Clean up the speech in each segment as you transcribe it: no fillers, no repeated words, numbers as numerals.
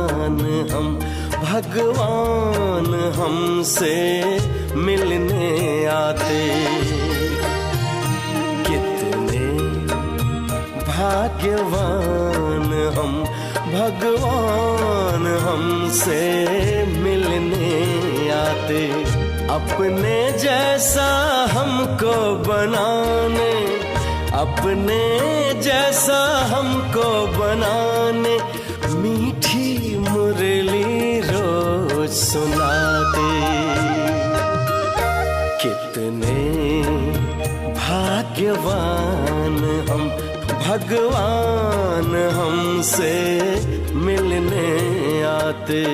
भाग्यवान हम, भगवान हमसे मिलने आते। कितने भाग्यवान हम, भगवान हमसे मिलने आते। अपने जैसा हमको बनाने, अपने जैसा हमको बनाने, मीठी मुरली रोज सुनाते। कितने भाग्यवान हम, भगवान हमसे मिलने आते।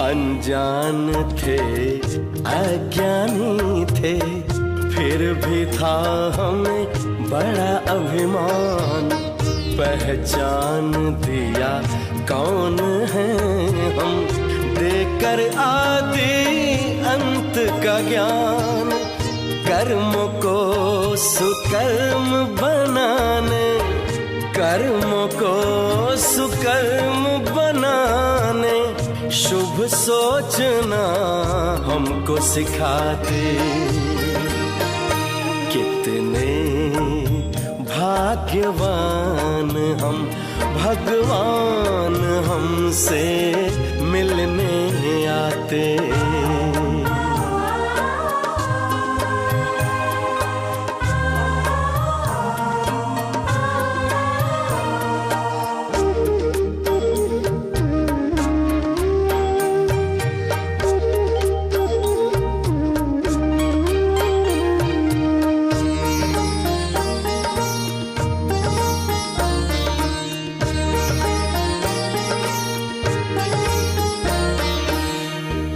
अनजान थे, अज्ञानी थे, फिर भी था हमें बड़ा अभिमान। पहचान दिया कौन है हम, देकर आदि अंत का ज्ञान। कर्मों को सुकर्म बनाने, कर्मों को सुकर्म बनाने, शुभ सोचना हमको सिखाते। कितने भाग्यवान हम, भगवान हमसे मिलने आते।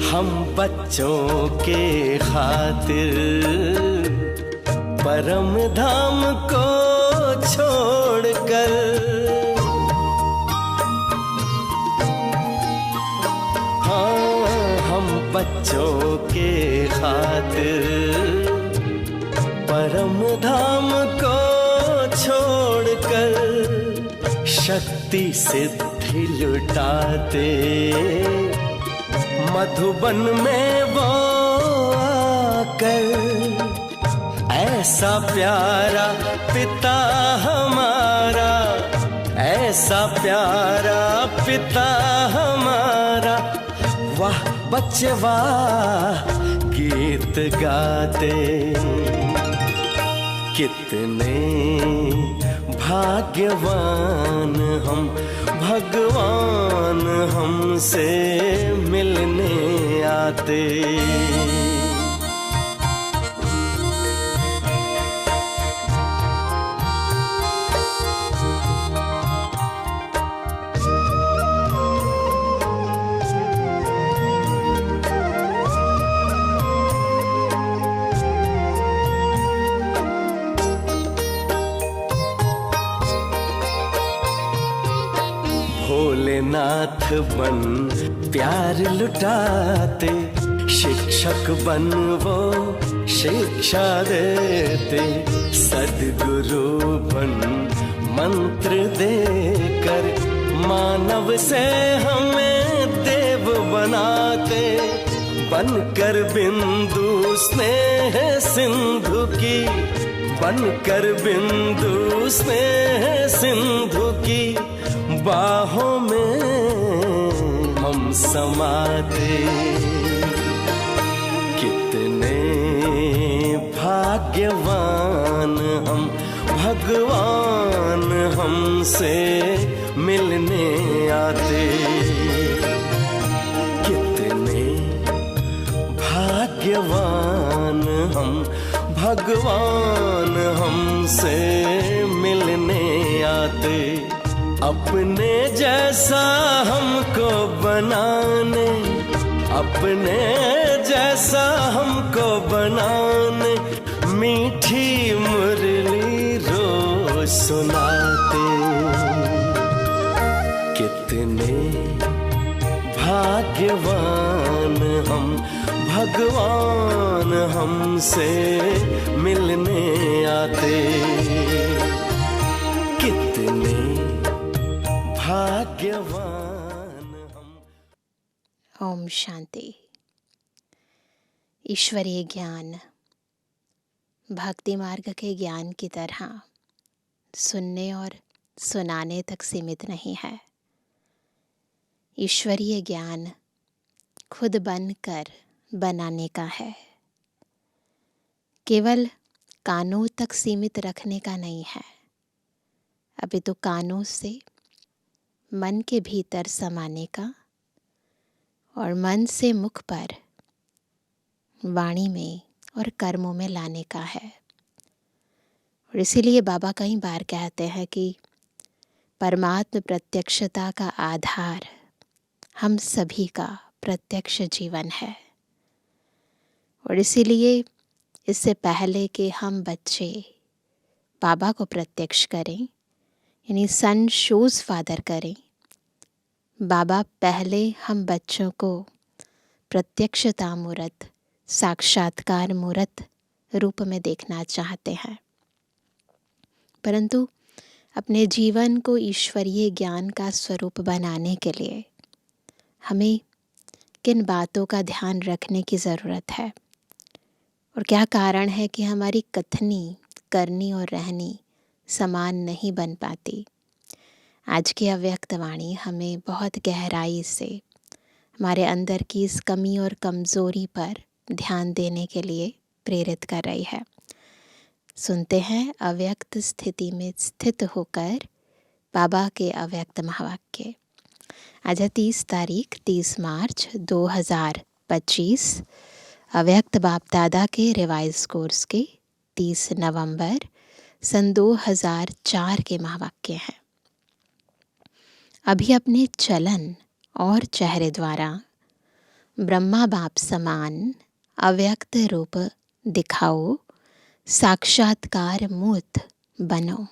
हम बच्चों के खातिर परम धाम को छोड़कर, हाँ हम बच्चों के खातिर परम धाम को छोड़कर, शक्ति सिद्धि लुटाते। मधुबन में वो आकर, ऐसा प्यारा पिता हमारा, ऐसा प्यारा पिता हमारा। वाह बच्चे वाह गीत गाते। कितने भाग्यवान हम, भगवान हमसे मिलने आते। भोलेनाथ बन प्यार लुटाते, शिक्षक बन वो शिक्षा देते। सद्गुरु बन मंत्र देकर, मानव से हमें देव बनाते। बनकर बिंदु स्नेह सिंधु की, बनकर बिंदु स्नेह सिंधु की, बाहों में हम समाते। कितने भाग्यवान हम, भगवान हमसे मिलने आते। कितने भाग्यवान हम, भगवान हमसे मिलने आते। अपने जैसा हमको बनाने, अपने जैसा ऐसा हमको बनाने मीठी मुरली रोज सुनाते। कितने भाग्यवान हम, भगवान हमसे मिलने आते। कितने भाग्यवान हम। ओम शांति। ईश्वरीय ज्ञान भक्ति मार्ग के ज्ञान की तरह सुनने और सुनाने तक सीमित नहीं है। ईश्वरीय ज्ञान खुद बनकर बनाने का है, केवल कानों तक सीमित रखने का नहीं है। अभी तो कानों से मन के भीतर समाने का और मन से मुख पर वाणी में और कर्मों में लाने का है। और इसीलिए बाबा कई बार कहते हैं कि परमात्म प्रत्यक्षता का आधार हम सभी का प्रत्यक्ष जीवन है। और इसीलिए इससे पहले कि हम बच्चे बाबा को प्रत्यक्ष करें, यानी सन शोज फादर करें, बाबा पहले हम बच्चों को प्रत्यक्षता मूर्त, साक्षात्कार मूर्त रूप में देखना चाहते हैं। परंतु अपने जीवन को ईश्वरीय ज्ञान का स्वरूप बनाने के लिए हमें किन बातों का ध्यान रखने की ज़रूरत है और क्या कारण है कि हमारी कथनी, करनी और रहनी समान नहीं बन पाती। आज की अव्यक्त वाणी हमें बहुत गहराई से हमारे अंदर की इस कमी और कमज़ोरी पर ध्यान देने के लिए प्रेरित कर रही है। सुनते हैं अव्यक्त स्थिति में स्थित होकर बाबा के अव्यक्त महावाक्य। आज है 30 मार्च 2025, अव्यक्त बाप दादा के रिवाइज कोर्स के 30 नवंबर सन 2004 के महावाक्य हैं। अभी अपने चलन और चेहरे द्वारा ब्रह्मा बाप समान अव्यक्त रूप दिखाओ, साक्षात्कार मूर्त बनो।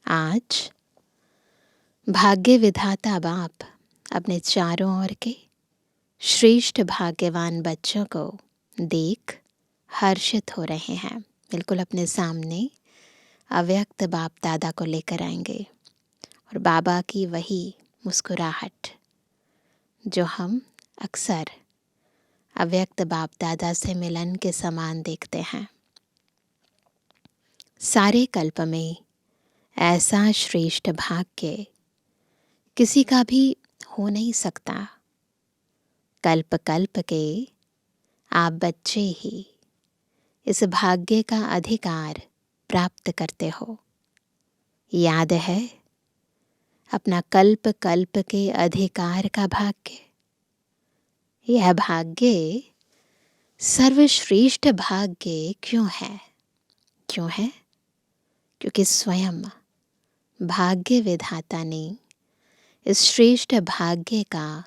आज भाग्य विधाता बाप अपने चारों ओर के श्रेष्ठ भाग्यवान बच्चों को देख हर्षित हो रहे हैं। बिल्कुल अपने सामने अव्यक्त बाप दादा को लेकर आएंगे और बाबा की वही मुस्कुराहट जो हम अक्सर अव्यक्त बाप दादा से मिलन के समान देखते हैं। सारे कल्प में ऐसा श्रेष्ठ भाग्य किसी का भी हो नहीं सकता। कल्प कल्प के आप बच्चे ही इस भाग्य का अधिकार प्राप्त करते हो। याद है अपना कल्प कल्प के अधिकार का भाग्य। यह भाग्य सर्वश्रेष्ठ भाग्य क्यों है? क्यों है? क्योंकि स्वयं भाग्य विधाता ने इस श्रेष्ठ भाग्य का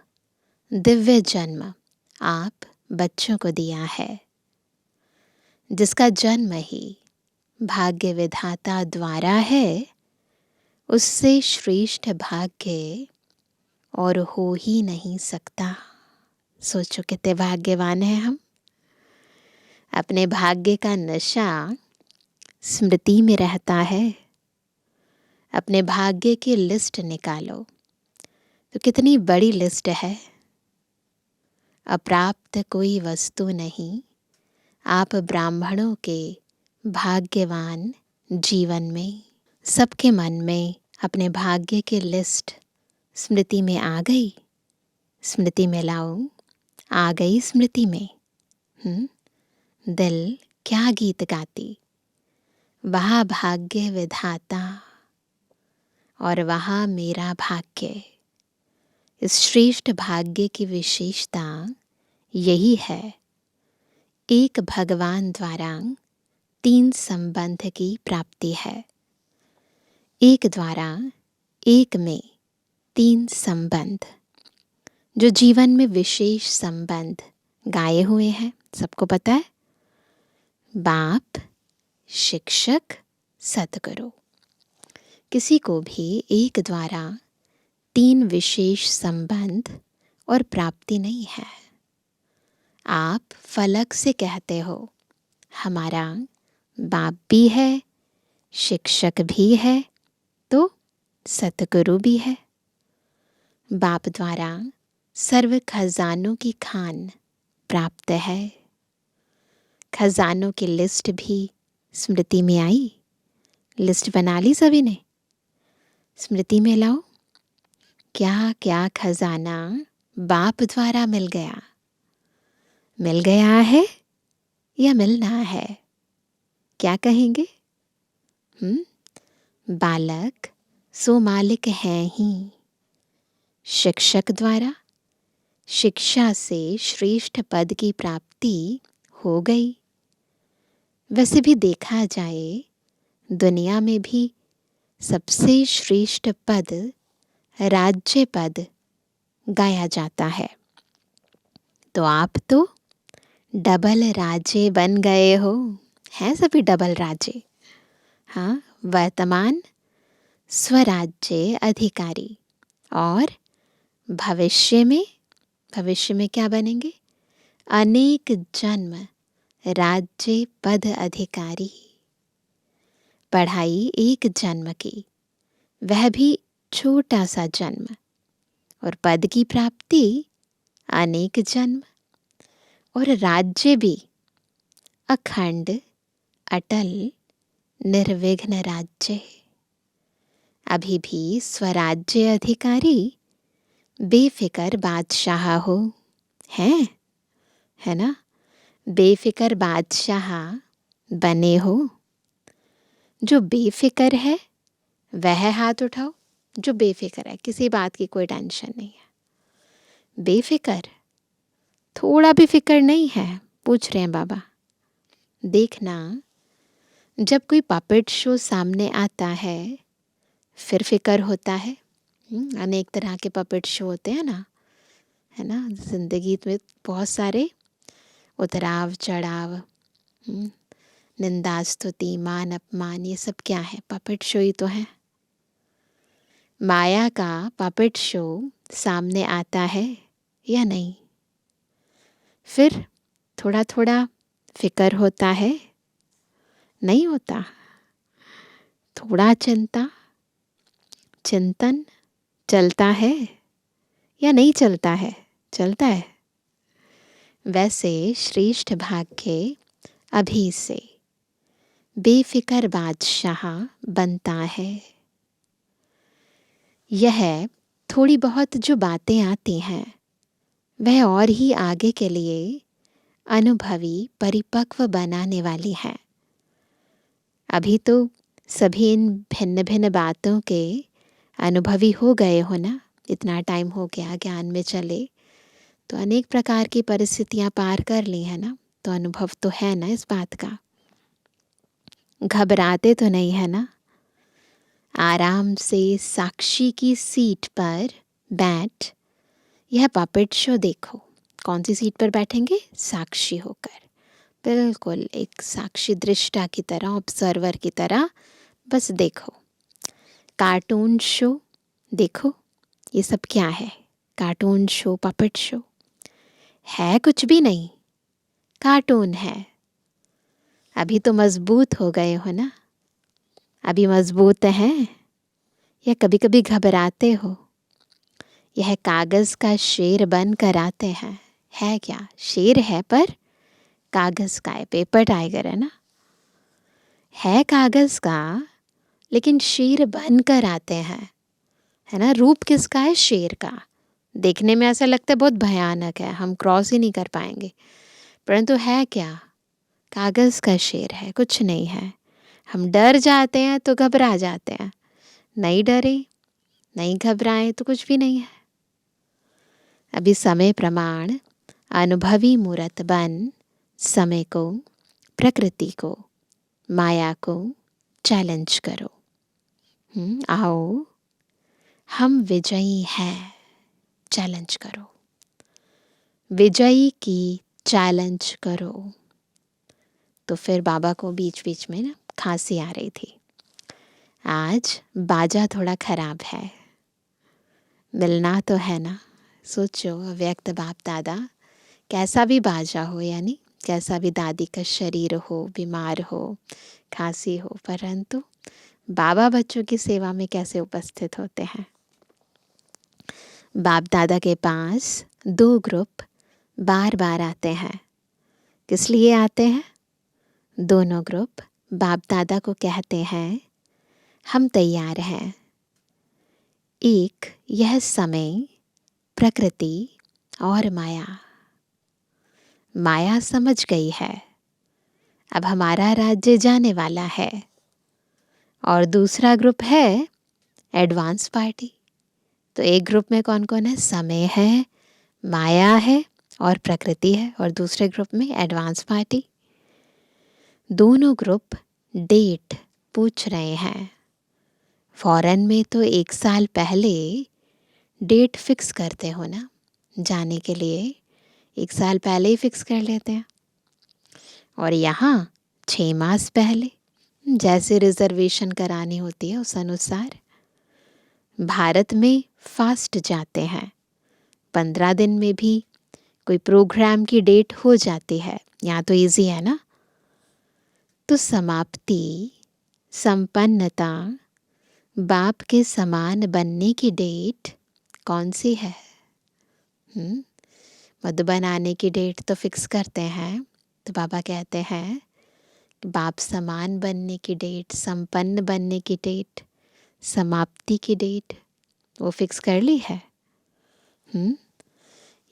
दिव्य जन्म आप बच्चों को दिया है, जिसका जन्म ही भाग्य विधाता द्वारा है। उससे श्रेष्ठ भाग्य और हो ही नहीं सकता। सोचो कितने भाग्यवान हैं हम। अपने भाग्य का नशा स्मृति में रहता है। अपने भाग्य की लिस्ट निकालो तो कितनी बड़ी लिस्ट है। अप्राप्त कोई वस्तु नहीं। आप ब्राह्मणों के भाग्यवान जीवन में सबके मन में अपने भाग्य की लिस्ट स्मृति में आ गई। स्मृति में लाओ, आ गई स्मृति में। दिल क्या गीत गाती, वहाँ भाग्य विधाता और वहाँ मेरा भाग्य। इस श्रेष्ठ भाग्य की विशेषता यही है, एक भगवान द्वारा 3 संबंध की प्राप्ति है। एक द्वारा एक में 3 संबंध, जो जीवन में विशेष संबंध गाए हुए हैं, सबको पता है। बाप, शिक्षक, सतगुरु। किसी को भी एक द्वारा 3 विशेष संबंध और प्राप्ति नहीं है। आप फलक से कहते हो हमारा बाप भी है, शिक्षक भी है, तो सतगुरु भी है। बाप द्वारा सर्व खजानों की खान प्राप्त है। खजानों की लिस्ट भी स्मृति में आई। लिस्ट बना ली सभी ने? स्मृति में लाओ, क्या क्या खजाना बाप द्वारा मिल गया। मिल गया है या मिलना है? क्या कहेंगे? बालक सो मालिक हैं ही। शिक्षक द्वारा शिक्षा से श्रेष्ठ पद की प्राप्ति हो गई। वैसे भी देखा जाए दुनिया में भी सबसे श्रेष्ठ पद राज्य पद गाया जाता है। तो आप तो डबल राजे बन गए हो। हैं सभी डबल राजे। हाँ, वर्तमान स्वराज्य अधिकारी और भविष्य में क्या बनेंगे? अनेक जन्म राज्य पद अधिकारी। पढ़ाई एक जन्म की, वह भी छोटा सा जन्म, और पद की प्राप्ति अनेक जन्म, और राज्य भी अखंड अटल निर्विघ्न राज्य। अभी भी स्वराज्य अधिकारी बेफिकर बादशाह हो। है ना? बेफिकर बादशाह बने हो। जो बेफिकर है वह हाथ उठाओ। जो बेफिकर है, किसी बात की कोई टेंशन नहीं है। बेफिकर, थोड़ा भी फिक्र नहीं है। पूछ रहे हैं बाबा। देखना, जब कोई पपेट शो सामने आता है फिर फिक्र होता है। अनेक तरह के पपेट शो होते हैं ना, है ना। जिंदगी में बहुत सारे उतराव चढ़ाव, निंदा स्तुति मान अपमान, ये सब क्या है? पपेट शो ही तो है। माया का पपेट शो सामने आता है या नहीं? फिर थोड़ा थोड़ा फिक्र होता है, नहीं होता? थोड़ा चिंतन चलता है या नहीं चलता है? चलता है। वैसे श्रेष्ठ भाग्य अभी से बेफिकर बादशाह बनता है। यह थोड़ी बहुत जो बातें आती हैं वह और ही आगे के लिए अनुभवी परिपक्व बनाने वाली है। अभी तो सभी इन भिन्न भिन्न बातों के अनुभवी हो गए हो ना। इतना टाइम हो गया ज्ञान में चले, तो अनेक प्रकार की परिस्थितियां पार कर ली है ना। तो अनुभव तो है ना इस बात का। घबराते तो नहीं है ना। आराम से साक्षी की सीट पर बैठ यह पपेट शो देखो। कौन सी सीट पर बैठेंगे? साक्षी होकर, बिल्कुल एक साक्षी दृष्टा की तरह, ऑब्जर्वर की तरह बस देखो। कार्टून शो देखो। ये सब क्या है? कार्टून शो, पपेट शो है कुछ भी नहीं, कार्टून है। अभी तो मजबूत हो गए हो ना। अभी मजबूत हैं या कभी कभी घबराते हो? यह कागज का शेर बन कर आते हैं। है क्या? शेर है पर कागज का है, पेपर टाइगर है ना। है कागज का लेकिन शेर बन कर आते हैं, है ना। रूप किसका है? शेर का। देखने में ऐसा लगता है बहुत भयानक है, हम क्रॉस ही नहीं कर पाएंगे, परंतु है क्या? कागज का शेर है, कुछ नहीं है। हम डर जाते हैं तो घबरा जाते हैं, नहीं डरे नहीं घबराए तो कुछ भी नहीं है। अभी समय प्रमाण अनुभवी मूर्त बन समय को, प्रकृति को, माया को चैलेंज करो। आओ, हम विजयी हैं। चैलेंज करो। विजयी की चैलेंज करो। तो फिर बाबा को बीच बीच में ना खांसी आ रही थी। आज बाजा थोड़ा खराब है, मिलना तो है ना। सोचो, अव्यक्त बाप दादा, कैसा भी बाजा हो, यानी कैसा भी दादी का शरीर हो, बीमार हो, खांसी हो, परंतु बाबा बच्चों की सेवा में कैसे उपस्थित होते हैं। बाप दादा के पास 2 ग्रुप बार बार आते हैं। किस लिए आते हैं? दोनों ग्रुप बाप दादा को कहते हैं, हम तैयार हैं। एक, यह समय, प्रकृति और माया। माया समझ गई है, अब हमारा राज्य जाने वाला है। और दूसरा ग्रुप है एडवांस पार्टी। तो एक ग्रुप में कौन कौन है? समय है, माया है और प्रकृति है। और दूसरे ग्रुप में एडवांस पार्टी। दोनों ग्रुप डेट पूछ रहे हैं। फॉरेन में तो 1 साल पहले डेट फिक्स करते हो ना, जाने के लिए 1 साल पहले ही फिक्स कर लेते हैं। और यहाँ 6 मास पहले, जैसे रिजर्वेशन करानी होती है उस अनुसार। भारत में फास्ट जाते हैं, 15 दिन में भी कोई प्रोग्राम की डेट हो जाती है। यहाँ तो इजी है ना। तो समाप्ति, संपन्नता, बाप के समान बनने की डेट कौन सी है? मधुबन आने की डेट तो फिक्स करते हैं। तो बाबा कहते हैं कि बाप समान बनने की डेट, संपन्न बनने की डेट, समाप्ति की डेट वो फिक्स कर ली है।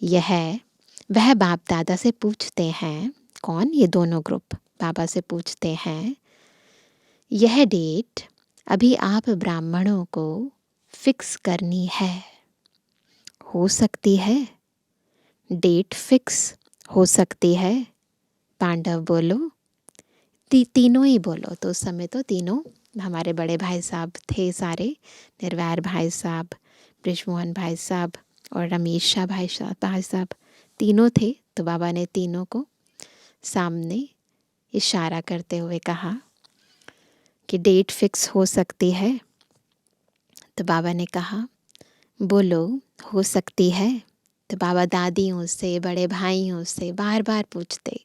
यह वह बाप दादा से पूछते हैं। कौन? ये दोनों ग्रुप बाबा से पूछते हैं, यह डेट अभी आप ब्राह्मणों को फिक्स करनी है, हो सकती है? डेट फिक्स हो सकती है? पांडव बोलो। तीनों ही बोलो। तो उस समय तो तीनों हमारे बड़े भाई साहब थे सारे, निर्वैर भाई साहब, ब्रिजमोहन भाई साहब और रमेश शाह भाई साहब तीनों थे। तो बाबा ने तीनों को सामने इशारा करते हुए कहा कि डेट फिक्स हो सकती है। तो बाबा ने कहा, बोलो, हो सकती है? तो बाबा दादियों से, बड़े भाइयों से बार बार पूछते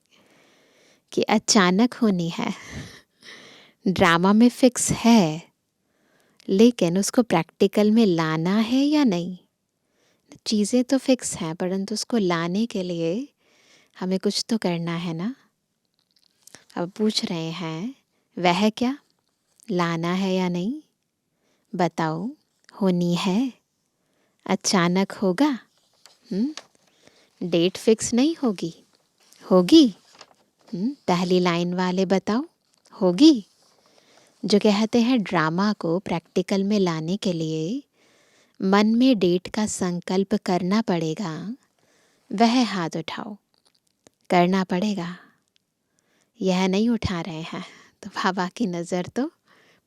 कि अचानक होनी है, ड्रामा में फिक्स है, लेकिन उसको प्रैक्टिकल में लाना है या नहीं। चीज़ें तो फिक्स हैं, परंतु उसको लाने के लिए हमें कुछ तो करना है ना। अब पूछ रहे हैं, वह क्या? लाना है या नहीं? बताओ, होनी है? अचानक होगा? डेट फिक्स नहीं होगी? होगी? पहली लाइन वाले बताओ, होगी? जो कहते हैं ड्रामा को प्रैक्टिकल में लाने के लिए मन में डेट का संकल्प करना पड़ेगा, वह हाथ उठाओ। करना पड़ेगा। यह नहीं उठा रहे हैं। तो बाबा की नज़र तो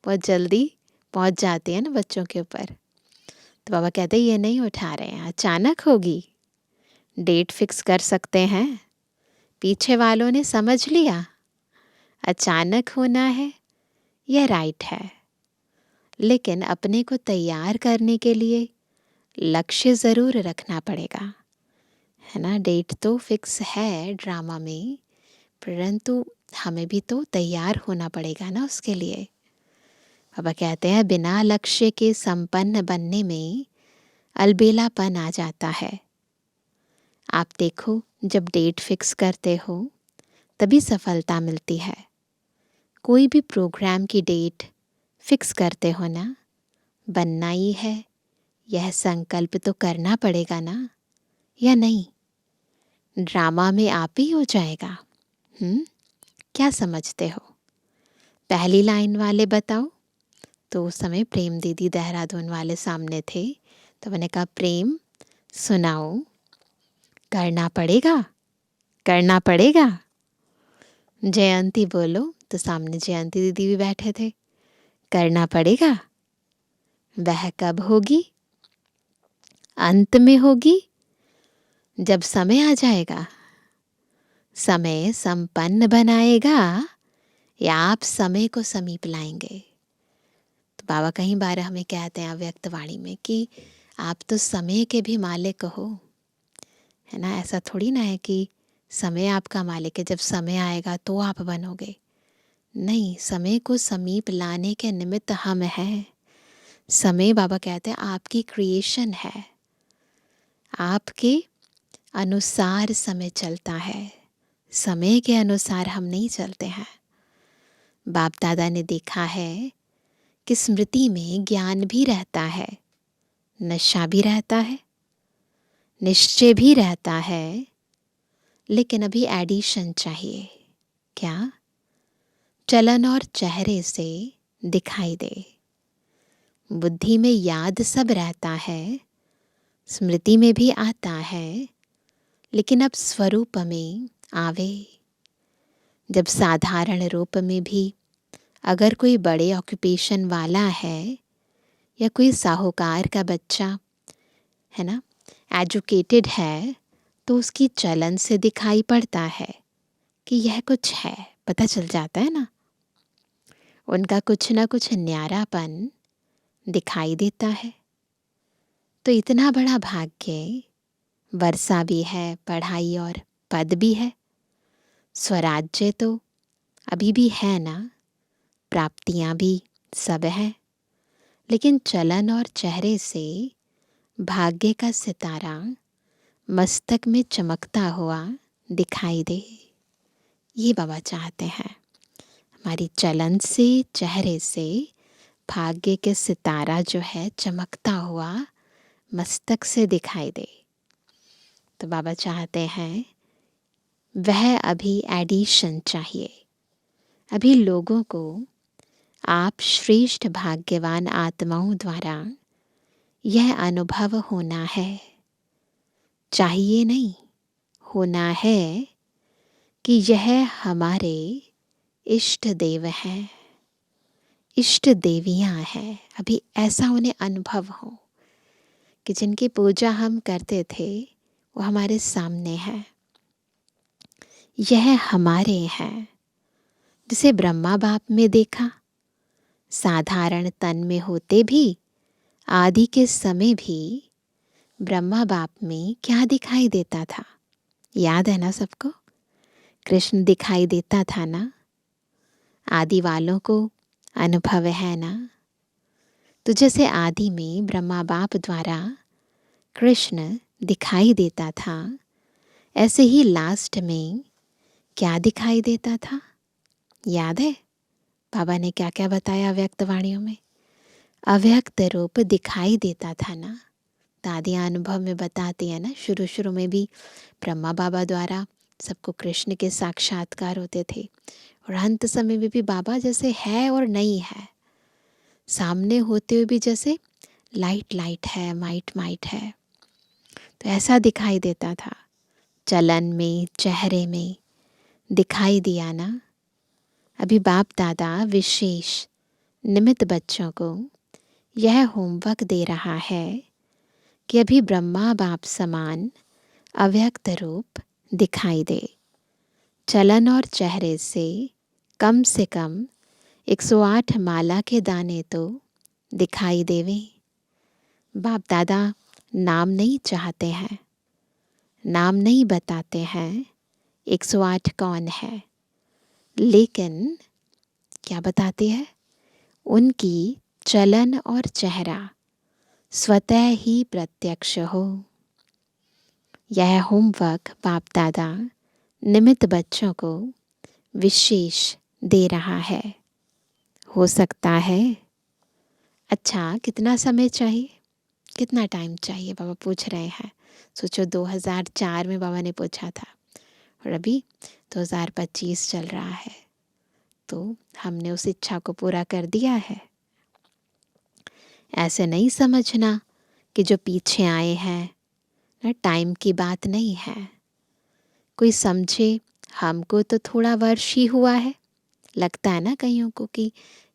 बहुत जल्दी पहुंच जाती है ना बच्चों के ऊपर। तो बाबा कहते हैं ये नहीं उठा रहे हैं, अचानक होगी। डेट फिक्स कर सकते हैं। पीछे वालों ने समझ लिया, अचानक होना है, यह राइट है, लेकिन अपने को तैयार करने के लिए लक्ष्य ज़रूर रखना पड़ेगा, है ना। डेट तो फिक्स है ड्रामा में, परंतु हमें भी तो तैयार होना पड़ेगा ना उसके लिए। बाबा कहते हैं बिना लक्ष्य के संपन्न बनने में अलबेलापन आ जाता है। आप देखो, जब डेट फिक्स करते हो तभी सफलता मिलती है। कोई भी प्रोग्राम की डेट फिक्स करते हो ना, बनना ही है, यह संकल्प तो करना पड़ेगा ना, या नहीं? ड्रामा में आप ही हो जाएगा। क्या समझते हो? पहली लाइन वाले बताओ। तो उस समय प्रेम दीदी देहरादून वाले सामने थे। तो मैंने कहा, प्रेम सुनाओ, करना पड़ेगा, करना पड़ेगा। जयंती बोलो। तो सामने जयंती दीदी भी बैठे थे। करना पड़ेगा। वह कब होगी? अंत में होगी, जब समय आ जाएगा। समय संपन्न बनाएगा या आप समय को समीप लाएंगे। तो बाबा कई बार हमें कहते हैं अव्यक्त वाणी में कि आप तो समय के भी मालिक हो, है ना। ऐसा थोड़ी ना है कि समय आपका मालिक है, जब समय आएगा तो आप बनोगे। नहीं, समय को समीप लाने के निमित्त हम हैं। समय बाबा कहते हैं आपकी क्रिएशन है, आपके अनुसार समय चलता है, समय के अनुसार हम नहीं चलते हैं। बाप दादा ने देखा है कि स्मृति में ज्ञान भी रहता है, नशा भी रहता है, निश्चय भी रहता है, लेकिन अभी एडिशन चाहिए। क्या? चलन और चेहरे से दिखाई दे। बुद्धि में याद सब रहता है, स्मृति में भी आता है, लेकिन अब स्वरूप में आवे। जब साधारण रूप में भी अगर कोई बड़े ऑक्यूपेशन वाला है या कोई साहूकार का बच्चा है ना, एजुकेटेड है, तो उसकी चलन से दिखाई पड़ता है कि यह कुछ है, पता चल जाता है ना। उनका कुछ ना कुछ न्यारापन दिखाई देता है। तो इतना बड़ा भाग्य, वर्षा भी है, पढ़ाई और पद भी है, स्वराज्य तो अभी भी है ना, प्राप्तियां भी सब है, लेकिन चलन और चेहरे से भाग्य का सितारा मस्तक में चमकता हुआ दिखाई दे। ये बाबा चाहते हैं, हमारी चलन से, चेहरे से भाग्य के सितारा जो है चमकता हुआ मस्तक से दिखाई दे। तो बाबा चाहते हैं वह अभी एडिशन चाहिए। अभी लोगों को आप श्रेष्ठ भाग्यवान आत्माओं द्वारा यह अनुभव होना है, चाहिए नहीं, होना है कि यह हमारे इष्ट देव हैं, इष्ट देवियां हैं। अभी ऐसा उन्हें अनुभव हो कि जिनकी पूजा हम करते थे वो हमारे सामने है, यह हमारे हैं। जिसे ब्रह्मा बाप में देखा, साधारण तन में होते भी, आदि के समय भी ब्रह्मा बाप में क्या दिखाई देता था? याद है ना सबको? कृष्ण दिखाई देता था ना। आदि वालों को अनुभव है ना। तो जैसे आदि में ब्रह्मा बाप द्वारा कृष्ण दिखाई देता था, ऐसे ही लास्ट में क्या दिखाई देता था? याद है बाबा ने क्या क्या बताया अव्यक्त वाणियों में? अव्यक्त रूप दिखाई देता था ना। दादियाँ अनुभव में बताती है ना, शुरू शुरू में भी ब्रह्मा बाबा द्वारा सबको कृष्ण के साक्षात्कार होते थे, और अंत समय में भी बाबा जैसे है और नहीं है, सामने होते हुए भी जैसे लाइट लाइट है, माइट माइट है। तो ऐसा दिखाई देता था, चलन में, चेहरे में दिखाई दिया ना। अभी बाप दादा विशेष निमित्त बच्चों को यह होमवर्क दे रहा है कि अभी ब्रह्मा बाप समान अव्यक्त रूप दिखाई दे। चलन और चेहरे से कम 108 माला के दाने तो दिखाई देवे। बाप दादा नाम नहीं चाहते हैं, नाम नहीं बताते हैं 108 कौन है, लेकिन क्या बताते हैं? उनकी चलन और चेहरा स्वतः ही प्रत्यक्ष हो। यह होमवर्क बाप दादा निमित्त बच्चों को विशेष दे रहा है। हो सकता है। अच्छा, कितना समय चाहिए, कितना टाइम चाहिए बाबा पूछ रहे हैं। सोचो 2004 में बाबा ने पूछा था और अभी 2025 चल रहा है, तो हमने उस इच्छा को पूरा कर दिया है। ऐसे नहीं समझना कि जो पीछे आए हैं ना, टाइम की बात नहीं है। कोई समझे हमको तो थोड़ा वर्ष ही हुआ है, लगता है ना कईयों को कि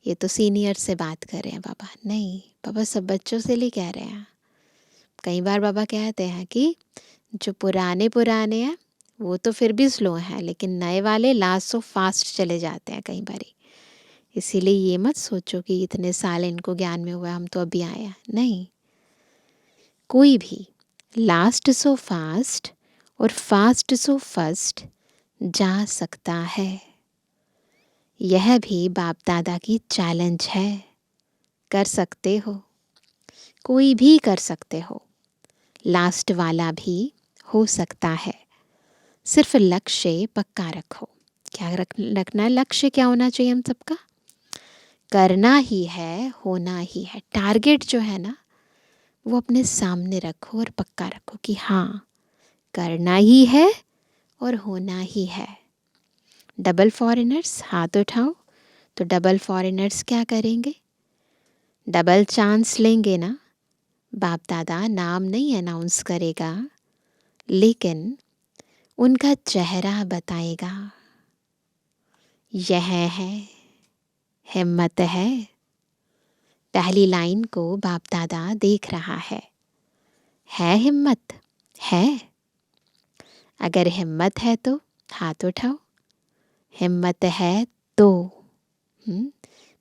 ये तो सीनियर से बात कर रहे हैं बाबा। नहीं, बाबा सब बच्चों से लिए कह रहे हैं। कई बार बाबा कहते हैं कि जो पुराने हैं वो तो फिर भी स्लो हैं, लेकिन नए वाले लास्ट सो फास्ट चले जाते हैं कई बारी। इसीलिए ये मत सोचो कि इतने साल इनको ज्ञान में हुआ हम तो अभी आए हैं, नहीं। कोई भी लास्ट सो फास्ट और फास्ट सो फर्स्ट जा सकता है। यह भी बाप दादा की चैलेंज है। कर सकते हो, कोई भी कर सकते हो, लास्ट वाला भी हो सकता है। सिर्फ लक्ष्य पक्का रखो। क्या रखना है? लक्ष्य क्या होना चाहिए हम सबका? करना ही है, होना ही है। टारगेट जो है ना, वो अपने सामने रखो और पक्का रखो कि हाँ, करना ही है और होना ही है। डबल फॉरेनर्स हाथ उठाओ। तो डबल फॉरेनर्स क्या करेंगे? डबल चांस लेंगे ना। बाप दादा नाम नहीं अनाउंस करेगा, लेकिन उनका चेहरा बताएगा। यह है, हिम्मत है। पहली लाइन को बाप दादा देख रहा है हिम्मत? है। अगर हिम्मत है तो हाथ उठाओ। हिम्मत है तो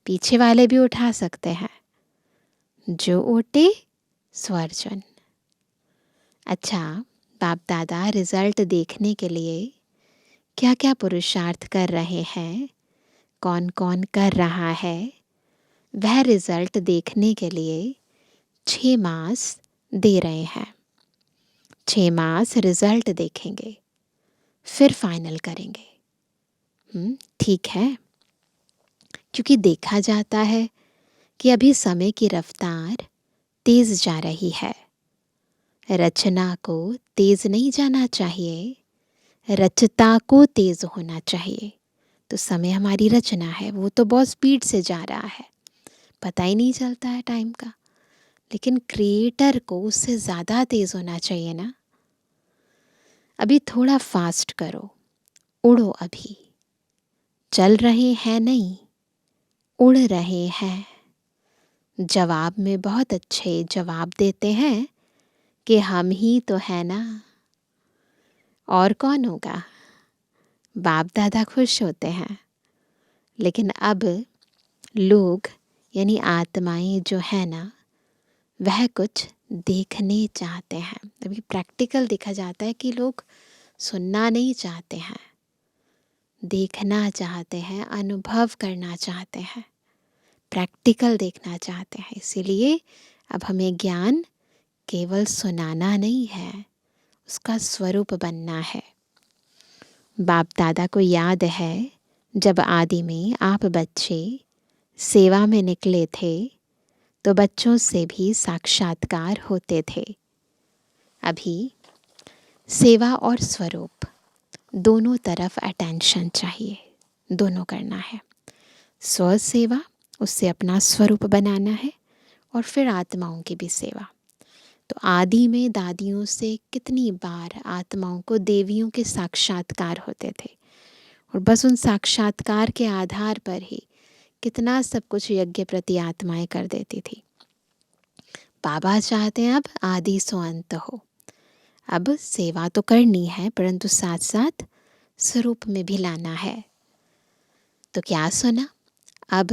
पीछे वाले भी उठा सकते हैं। जो उठे सो अर्जुन। अच्छा, बाप दादा रिजल्ट देखने के लिए क्या क्या पुरुषार्थ कर रहे हैं, कौन कौन कर रहा है, वह रिजल्ट देखने के लिए 6 मास दे रहे हैं। 6 मास रिजल्ट देखेंगे, फिर फाइनल करेंगे। ठीक है, क्योंकि देखा जाता है कि अभी समय की रफ्तार तेज जा रही है। रचना को तेज नहीं जाना चाहिए, रचता को तेज होना चाहिए। तो समय हमारी रचना है, वो तो बहुत स्पीड से जा रहा है, पता ही नहीं चलता है टाइम का। लेकिन क्रिएटर को उससे ज़्यादा तेज होना चाहिए ना। अभी थोड़ा फास्ट करो, उड़ो। अभी चल रहे हैं नहीं, उड़ रहे हैं। जवाब में बहुत अच्छे जवाब देते हैं कि हम ही तो है ना, और कौन होगा? बाप दादा खुश होते हैं। लेकिन अब लोग यानी आत्माएं जो है ना, वह कुछ देखने चाहते हैं। अभी प्रैक्टिकल देखा जाता है कि लोग सुनना नहीं चाहते हैं, देखना चाहते हैं, अनुभव करना चाहते हैं, प्रैक्टिकल देखना चाहते हैं। इसीलिए अब हमें ज्ञान केवल सुनाना नहीं है, उसका स्वरूप बनना है। बाप दादा को याद है जब आदि में आप बच्चे सेवा में निकले थे तो बच्चों से भी साक्षात्कार होते थे। अभी सेवा और स्वरूप दोनों तरफ अटेंशन चाहिए, दोनों करना है। स्व सेवा, उससे अपना स्वरूप बनाना है, और फिर आत्माओं की भी सेवा। तो आदि में दादियों से कितनी बार आत्माओं को देवियों के साक्षात्कार होते थे, और बस उन साक्षात्कार के आधार पर ही कितना सब कुछ यज्ञ प्रति आत्माएं कर देती थी। बाबा चाहते हैं अब आदि सो अंत हो। अब सेवा तो करनी है, परंतु साथ साथ स्वरूप में भी लाना है। तो क्या सुना? अब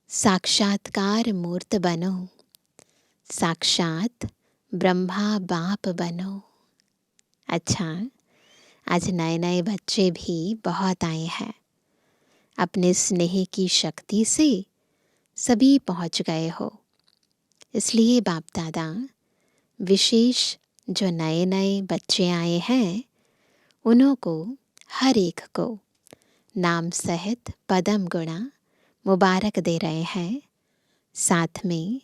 साक्षात्कार मूर्त बनो, साक्षात ब्रह्मा बाप बनो। अच्छा, आज नए नए बच्चे भी बहुत आए हैं। अपने स्नेह की शक्ति से सभी पहुंच गए हो। इसलिए बाप दादा विशेष जो नए नए बच्चे आए हैं, उन्हों को हर एक को नाम सहित पदम गुणा मुबारक दे रहे हैं। साथ में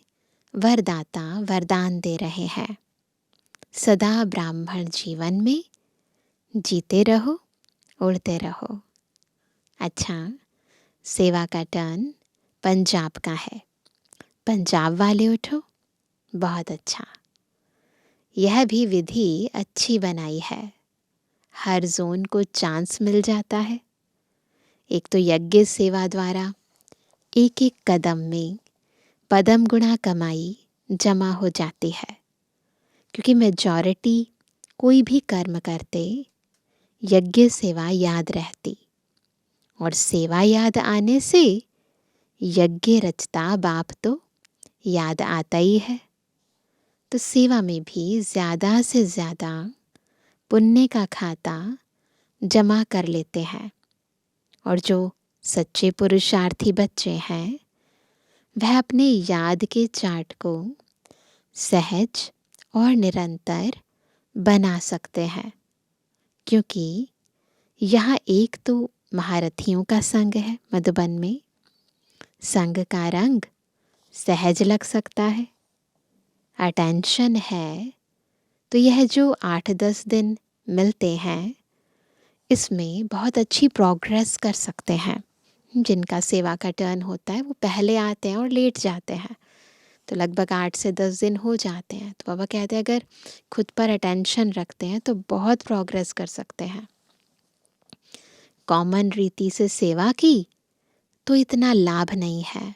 वरदाता वरदान दे रहे हैं। सदा ब्राह्मण जीवन में जीते रहो, उड़ते रहो। अच्छा, सेवा का टर्न पंजाब का है। पंजाब वाले उठो। बहुत अच्छा। यह भी विधि अच्छी बनाई है। हर जोन को चांस मिल जाता है। एक तो यज्ञ सेवा द्वारा एक एक कदम में पदम गुणा कमाई जमा हो जाती है, क्योंकि मेजॉरिटी कोई भी कर्म करते यज्ञ सेवा याद रहती, और सेवा याद आने से यज्ञ रचता बाप तो याद आता ही है। तो सेवा में भी ज़्यादा से ज़्यादा पुण्य का खाता जमा कर लेते हैं। और जो सच्चे पुरुषार्थी बच्चे हैं वह अपने याद के चार्ट को सहज और निरंतर बना सकते हैं, क्योंकि यहाँ एक तो महारथियों का संग है। मधुबन में संग का रंग सहज लग सकता है, अटेंशन है, तो यह जो 8-10 दिन मिलते हैं इसमें बहुत अच्छी प्रोग्रेस कर सकते हैं। जिनका सेवा का टर्न होता है वो पहले आते हैं और लेट जाते हैं, तो लगभग 8 से 10 दिन हो जाते हैं। तो बाबा कहते हैं अगर खुद पर अटेंशन रखते हैं तो बहुत प्रोग्रेस कर सकते हैं। कॉमन रीति से सेवा की तो इतना लाभ नहीं है,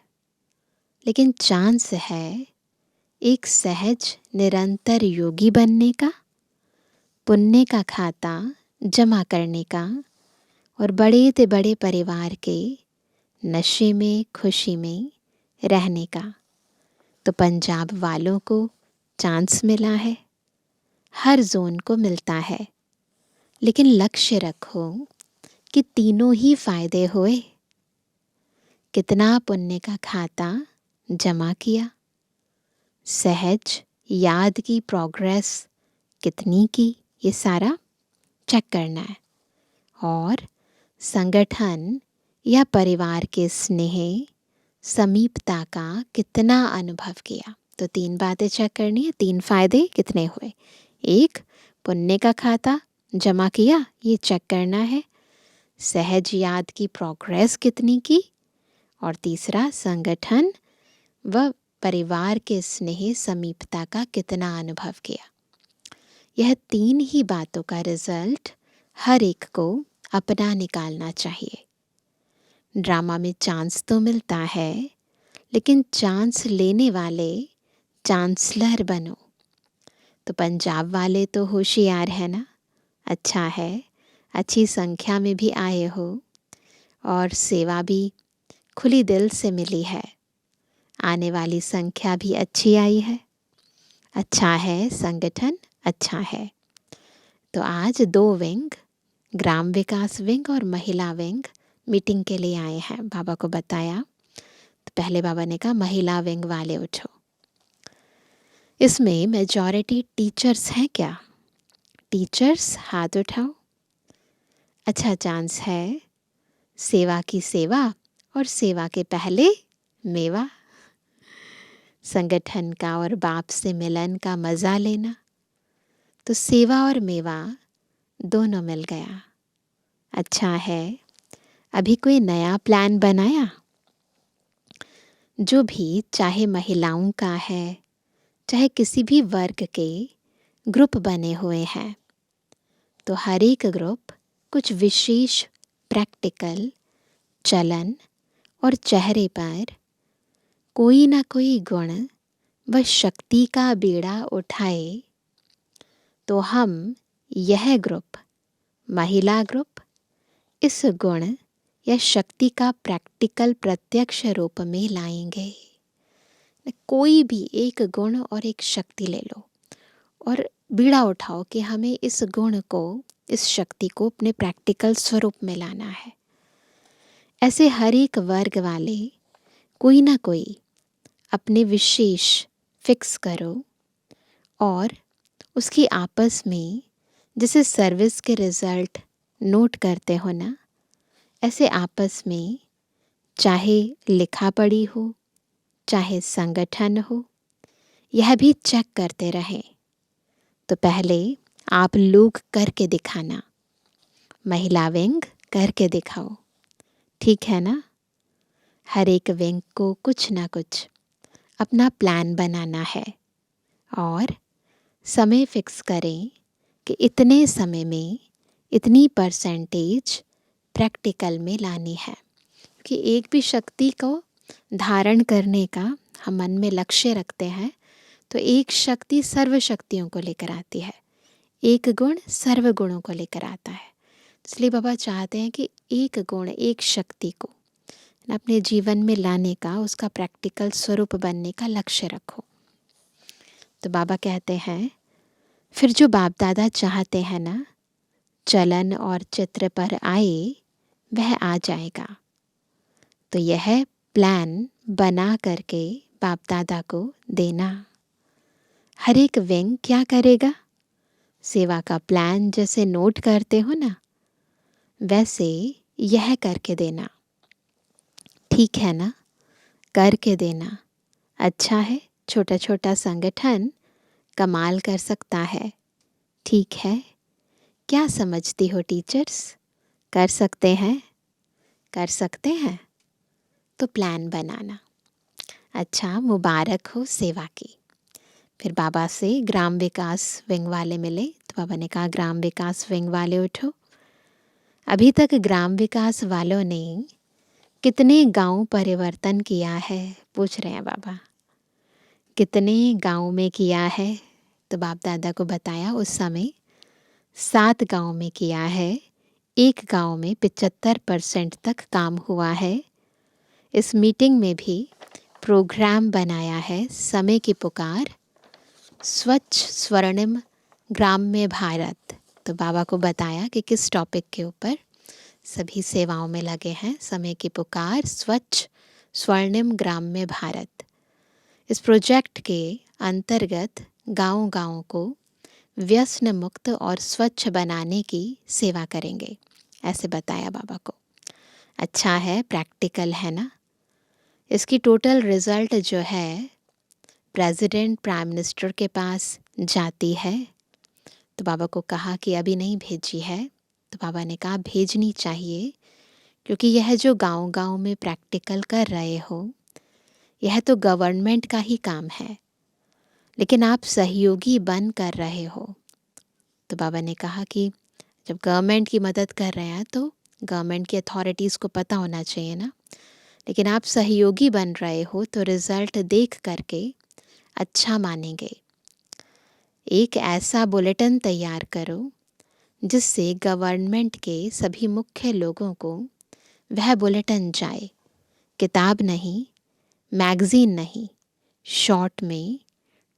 लेकिन चांस है एक सहज निरंतर योगी बनने का, पुण्य का खाता जमा करने का, और बड़े से बड़े परिवार के नशे में खुशी में रहने का। तो पंजाब वालों को चांस मिला है, हर जोन को मिलता है, लेकिन लक्ष्य रखो कि तीनों ही फायदे हुए। कितना पुण्य का खाता जमा किया, सहज याद की प्रोग्रेस कितनी की, ये सारा चेक करना है। और संगठन या परिवार के स्नेह समीपता का कितना अनुभव किया, तो 3 बातें चेक करनी है। 3 फायदे कितने हुए, 1 पुण्य का खाता जमा किया, ये चेक करना है। सहज याद की प्रोग्रेस कितनी की, और तीसरा संगठन व परिवार के स्नेह समीपता का कितना अनुभव किया। यह 3 ही बातों का रिजल्ट हर एक को अपना निकालना चाहिए। ड्रामा में चांस तो मिलता है, लेकिन चांस लेने वाले चांसलर बनो। तो पंजाब वाले तो होशियार है ना, अच्छा है, अच्छी संख्या में भी आए हो और सेवा भी खुली दिल से मिली है, आने वाली संख्या भी अच्छी आई है, अच्छा है, संगठन अच्छा है। तो आज 2 विंग, ग्राम विकास विंग और महिला विंग मीटिंग के लिए आए हैं। बाबा को बताया तो पहले बाबा ने कहा महिला विंग वाले उठो। इसमें मेजॉरिटी टीचर्स हैं क्या? टीचर्स हाथ उठाओ। अच्छा चांस है, सेवा की सेवा और सेवा के पहले मेवा, संगठन का और बाप से मिलन का मज़ा लेना। तो सेवा और मेवा दोनों मिल गया, अच्छा है। अभी कोई नया प्लान बनाया? जो भी, चाहे महिलाओं का है, चाहे किसी भी वर्ग के ग्रुप बने हुए हैं, तो हर एक ग्रुप कुछ विशेष प्रैक्टिकल चलन और चेहरे पर कोई ना कोई गुण व शक्ति का बीड़ा उठाए, तो हम यह ग्रुप, महिला ग्रुप, इस गुण या शक्ति का प्रैक्टिकल प्रत्यक्ष रूप में लाएंगे। कोई भी एक गुण और एक शक्ति ले लो और बीड़ा उठाओ कि हमें इस गुण को, इस शक्ति को अपने प्रैक्टिकल स्वरूप में लाना है। ऐसे हर एक वर्ग वाले कोई ना कोई अपने विशेष फिक्स करो और उसकी आपस में, जैसे सर्विस के रिज़ल्ट नोट करते हो ना, ऐसे आपस में चाहे लिखा पढ़ी हो, चाहे संगठन हो, यह भी चेक करते रहें। तो पहले आप लोग करके दिखाना, महिला विंग करके दिखाओ, ठीक है ना? हर एक विंग को कुछ ना कुछ अपना प्लान बनाना है और समय फिक्स करें कि इतने समय में इतनी परसेंटेज प्रैक्टिकल में लानी है। कि एक भी शक्ति को धारण करने का हम मन में लक्ष्य रखते हैं, तो एक शक्ति सर्व शक्तियों को लेकर आती है, एक गुण सर्व गुणों को लेकर आता है। इसलिए बाबा चाहते हैं कि एक गुण, एक शक्ति को अपने जीवन में लाने का, उसका प्रैक्टिकल स्वरूप बनने का लक्ष्य रखो। तो बाबा कहते हैं फिर जो बाप दादा चाहते हैं ना चलन और चित्र पर आए, वह आ जाएगा। तो यह प्लान बना करके बाप दादा को देना। हर एक विंग क्या करेगा? सेवा का प्लान जैसे नोट करते हो ना, वैसे यह करके देना। ठीक है ना? करके देना। अच्छा है, छोटा छोटा संगठन कमाल कर सकता है। ठीक है, क्या समझती हो टीचर्स? कर सकते हैं? कर सकते हैं? तो प्लान बनाना। अच्छा, मुबारक हो सेवा की। फिर बाबा से ग्राम विकास विंग वाले मिले, तो बाबा ने कहा ग्राम विकास विंग वाले उठो। अभी तक ग्राम विकास वालों ने कितने गांव परिवर्तन किया है? पूछ रहे हैं बाबा। कितने गांव में किया है? तो बाप दादा को बताया उस समय 7 गांव में किया है। एक गांव में 75% तक काम हुआ है। इस मीटिंग में भी प्रोग्राम बनाया है, समय की पुकार, स्वच्छ स्वर्णिम ग्राम्य भारत। तो बाबा को बताया कि किस टॉपिक के ऊपर सभी सेवाओं में लगे हैं। समय की पुकार, स्वच्छ स्वर्णिम ग्राम्य भारत। इस प्रोजेक्ट के अंतर्गत गांव-गांव को व्यसन मुक्त और स्वच्छ बनाने की सेवा करेंगे, ऐसे बताया बाबा को। अच्छा है, प्रैक्टिकल है ना? इसकी टोटल रिजल्ट जो है प्रेसिडेंट प्राइम मिनिस्टर के पास जाती है। तो बाबा को कहा कि अभी नहीं भेजी है। तो बाबा ने कहा भेजनी चाहिए, क्योंकि यह जो गांव-गांव में प्रैक्टिकल कर रहे हो, यह तो गवर्नमेंट का ही काम है, लेकिन आप सहयोगी बन कर रहे हो। तो बाबा ने कहा कि जब गवर्नमेंट की मदद कर रहे हैं तो गवर्नमेंट की अथॉरिटीज़ को पता होना चाहिए ना, लेकिन आप सहयोगी बन रहे हो तो रिज़ल्ट देख करके अच्छा मानेंगे। एक ऐसा बुलेटिन तैयार करो जिससे गवर्नमेंट के सभी मुख्य लोगों को वह बुलेटिन जाए। किताब नहीं, मैगज़ीन नहीं, शॉर्ट में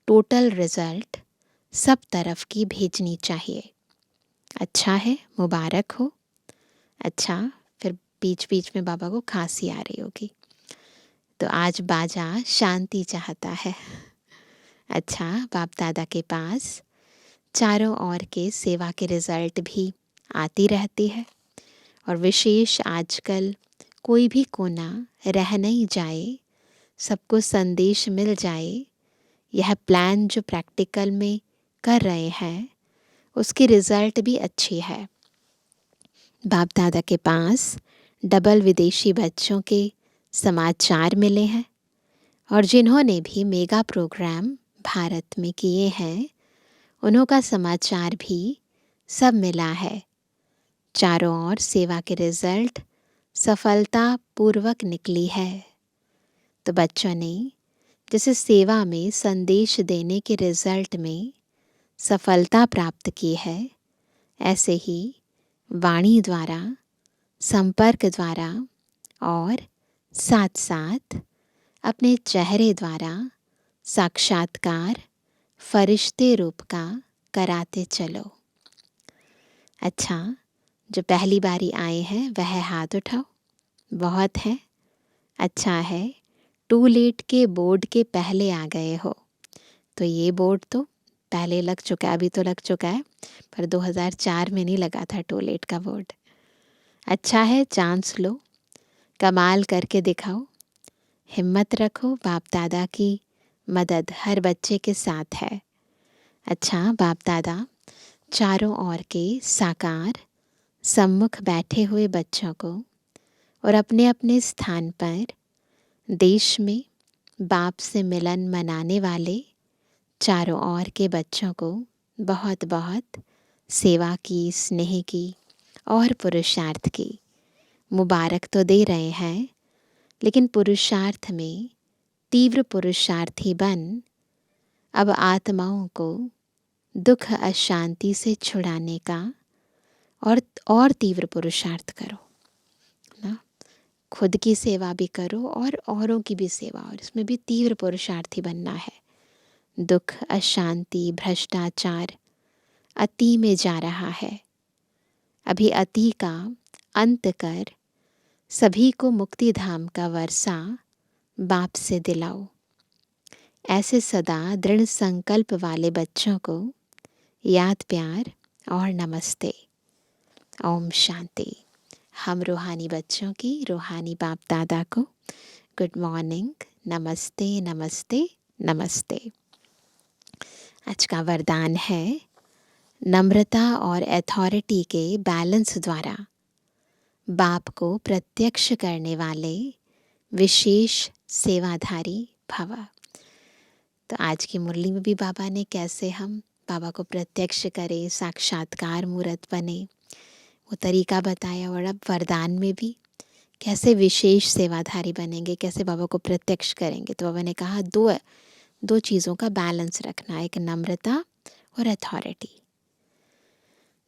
टोटल रिज़ल्ट सब तरफ की भेजनी चाहिए। अच्छा है, मुबारक हो। अच्छा, फिर बीच बीच में बाबा को खांसी आ रही होगी, तो आज बाजा शांति चाहता है। अच्छा, बाप दादा के पास चारों ओर के सेवा के रिज़ल्ट भी आती रहती है, और विशेष आजकल कोई भी कोना रह नहीं जाए, सबको संदेश मिल जाए। यह प्लान जो प्रैक्टिकल में कर रहे हैं उसकी रिज़ल्ट भी अच्छी है। बाप दादा के पास डबल विदेशी बच्चों के समाचार मिले हैं, और जिन्होंने भी मेगा प्रोग्राम भारत में किए हैं उन्हों का समाचार भी सब मिला है। चारों ओर सेवा के रिज़ल्ट सफलता पूर्वक निकली है। तो बच्चों ने जैसे सेवा में संदेश देने के रिज़ल्ट में सफलता प्राप्त की है, ऐसे ही वाणी द्वारा, संपर्क द्वारा और साथ साथ अपने चेहरे द्वारा साक्षात्कार फरिश्ते रूप का कराते चलो। अच्छा, जो पहली बारी आए हैं वह हाथ उठाओ। बहुत है, अच्छा है। टू लेट के बोर्ड के पहले आ गए हो। तो ये बोर्ड तो पहले लग चुका है, अभी तो लग चुका है, पर 2004 में नहीं लगा था टू लेट का बोर्ड। अच्छा है, चांस लो, कमाल करके दिखाओ। हिम्मत रखो, बाप दादा की मदद हर बच्चे के साथ है। अच्छा, बाप दादा चारों ओर के साकार सम्मुख बैठे हुए बच्चों को और अपने अपने स्थान पर देश में बाप से मिलन मनाने वाले चारों ओर के बच्चों को बहुत बहुत सेवा की, स्नेह की और पुरुषार्थ की मुबारक तो दे रहे हैं, लेकिन पुरुषार्थ में तीव्र पुरुषार्थी बन अब आत्माओं को दुख अशांति से छुड़ाने का और तीव्र पुरुषार्थ करो ना। खुद की सेवा भी करो और औरों की भी सेवा, और इसमें भी तीव्र पुरुषार्थी बनना है। दुख, अशांति, भ्रष्टाचार अति में जा रहा है। अभी अति का अंत कर सभी को मुक्ति धाम का वर्षा बाप से दिलाओ। ऐसे सदा दृढ़ संकल्प वाले बच्चों को याद, प्यार और नमस्ते। ओम शांति। हम रूहानी बच्चों की रूहानी बाप दादा को गुड मॉर्निंग, नमस्ते नमस्ते नमस्ते। आज का वरदान है नम्रता और अथॉरिटी के बैलेंस द्वारा बाप को प्रत्यक्ष करने वाले विशेष सेवाधारी भव। तो आज की मुरली में भी बाबा ने कैसे हम बाबा को प्रत्यक्ष करें, साक्षात्कार मूर्त बने, वो तरीका बताया। और अब वरदान में भी कैसे विशेष सेवाधारी बनेंगे, कैसे बाबा को प्रत्यक्ष करेंगे। तो बाबा ने कहा दो चीज़ों का बैलेंस रखना, एक नम्रता और अथॉरिटी।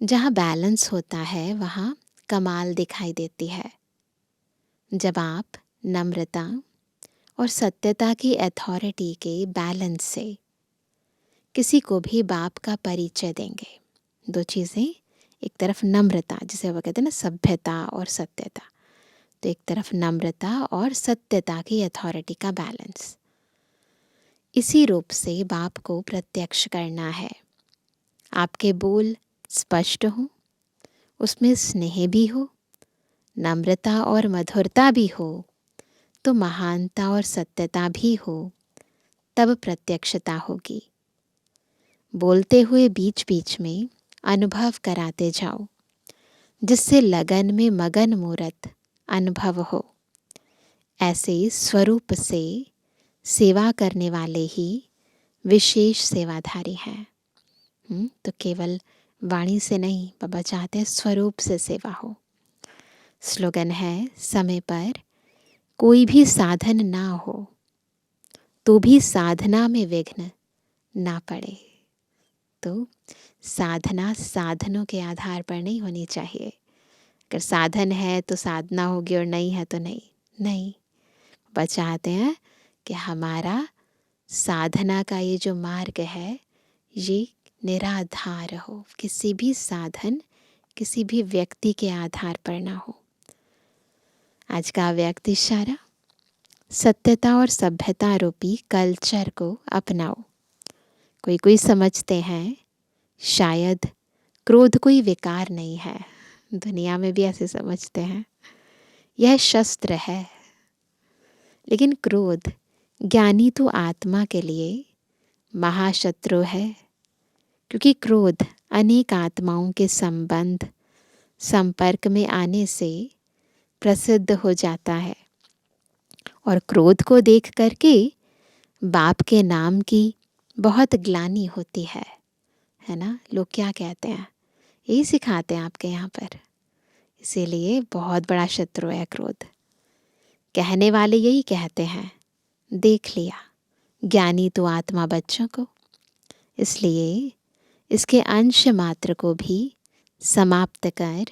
जहाँ बैलेंस होता है वहाँ कमाल दिखाई देती है। जब आप नम्रता और सत्यता की अथॉरिटी के बैलेंस से किसी को भी बाप का परिचय देंगे। दो चीज़ें, एक तरफ नम्रता, जिसे वो कहते हैं ना सभ्यता और सत्यता, तो एक तरफ नम्रता और सत्यता की अथॉरिटी का बैलेंस। इसी रूप से बाप को प्रत्यक्ष करना है। आपके बोल स्पष्ट हो, उसमें स्नेह भी हो, नम्रता और मधुरता भी हो, तो महानता और सत्यता भी हो, तब प्रत्यक्षता होगी। बोलते हुए बीच बीच में अनुभव कराते जाओ, जिससे लगन में मगन मूर्त अनुभव हो। ऐसे स्वरूप से सेवा करने वाले ही विशेष सेवाधारी हैं। तो केवल वाणी से नहीं, बाबा चाहते हैं स्वरूप से सेवा हो। स्लोगन है, समय पर कोई भी साधन ना हो तो भी साधना में विघ्न ना पड़े। तो साधना साधनों के आधार पर नहीं होनी चाहिए। अगर साधन है तो साधना होगी और नहीं है तो नहीं। बाबा चाहते हैं कि हमारा साधना का ये जो मार्ग है ये निराधार हो, किसी भी साधन, किसी भी व्यक्ति के आधार पर ना हो। आज का व्यक्ति इशारा, सत्यता और सभ्यता रूपी कल्चर को अपनाओ। कोई समझते हैं शायद क्रोध कोई विकार नहीं है, दुनिया में भी ऐसे समझते हैं, यह शस्त्र है। लेकिन क्रोध ज्ञानी तो आत्मा के लिए महाशत्रु है, क्योंकि क्रोध अनेक आत्माओं के संपर्क में आने से प्रसिद्ध हो जाता है। और क्रोध को देख करके बाप के नाम की बहुत ग्लानि होती है ना। लोग क्या कहते हैं, यही सिखाते हैं आपके यहाँ पर। इसीलिए बहुत बड़ा शत्रु है क्रोध। कहने वाले यही कहते हैं, देख लिया ज्ञानी तो आत्मा बच्चों को, इसलिए इसके अंश मात्र को भी समाप्त कर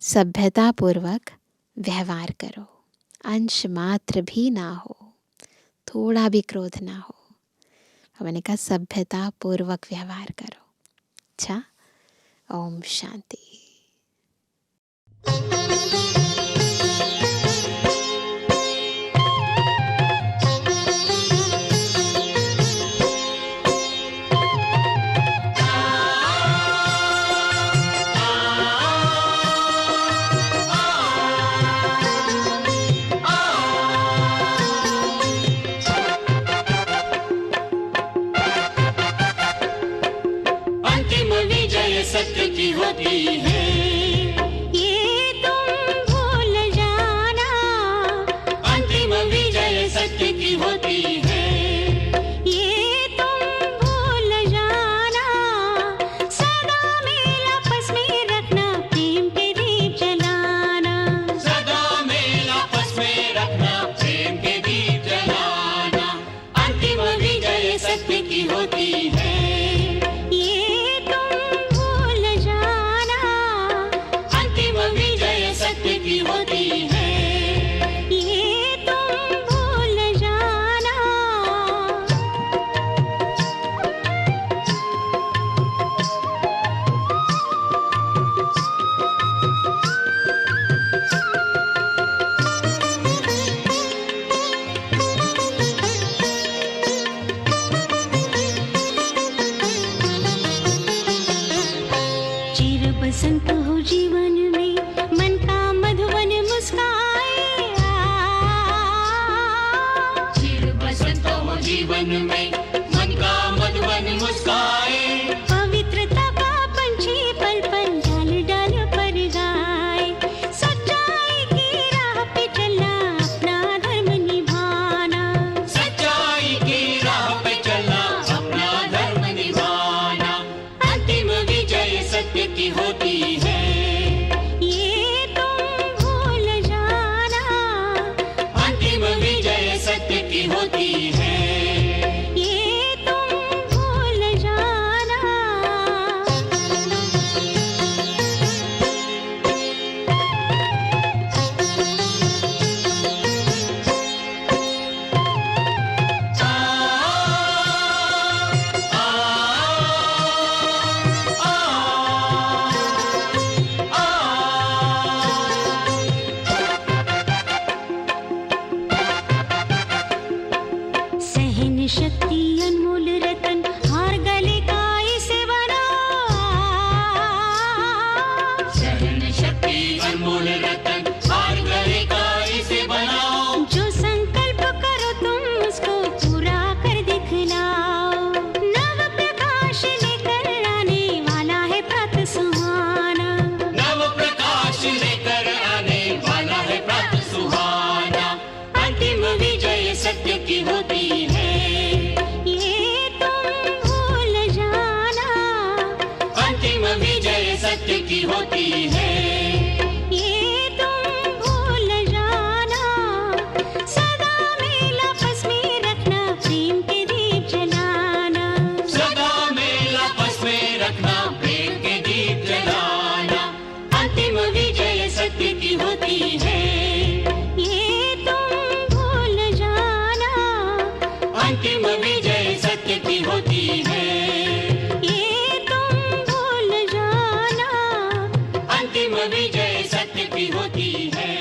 सभ्यतापूर्वक व्यवहार करो। अंश मात्र भी ना हो, थोड़ा भी क्रोध ना हो। मैंने कहा सभ्यतापूर्वक व्यवहार करो। अच्छा, ओम शांति। सत्य की होती है, जीवन में मन का मधुबन मुस्काए। पवित्रता का पंछी पल पल डाल डाल पर गाए। सच्चाई की राह पे चलना अपना धर्म निभाना। सच्चाई की राह पे चलना अपना धर्म निभाना। अंतिम विजय सत्य की होती है, ये तुम भूल जाना। अंतिम विजय सत्य की होती है। ये तुम भूल जाना। सहन शक्ति अनमोल रतन हार गले का इसे बना। सहन शक्ति अनमोल रतन हार गले का इसे बनाओ। जो संकल्प करो तुम उसको पूरा कर दिखलाओ। नव प्रकाश लेकर आने वाला है प्रातः सुहाना। नव प्रकाश लेकर आने वाला है प्रातः सुहाना। अंतिम विजय सत्य की होती है, ये तुम भूल जाना। अंतिम विजय सत्य की होती है। ये तुम भूल जाना। सदा मेल आपस में रखना प्रेम के दीप जलाना। सदा मेल आपस में रखना प्रेम के दीप जलाना। अंतिम विजय सत्य की होती है, ये तुम भूल जाना। अंतिम विजय सत्य की होती है। ये तुम भूल जाना। अंतिम विजय सत्य की होती है।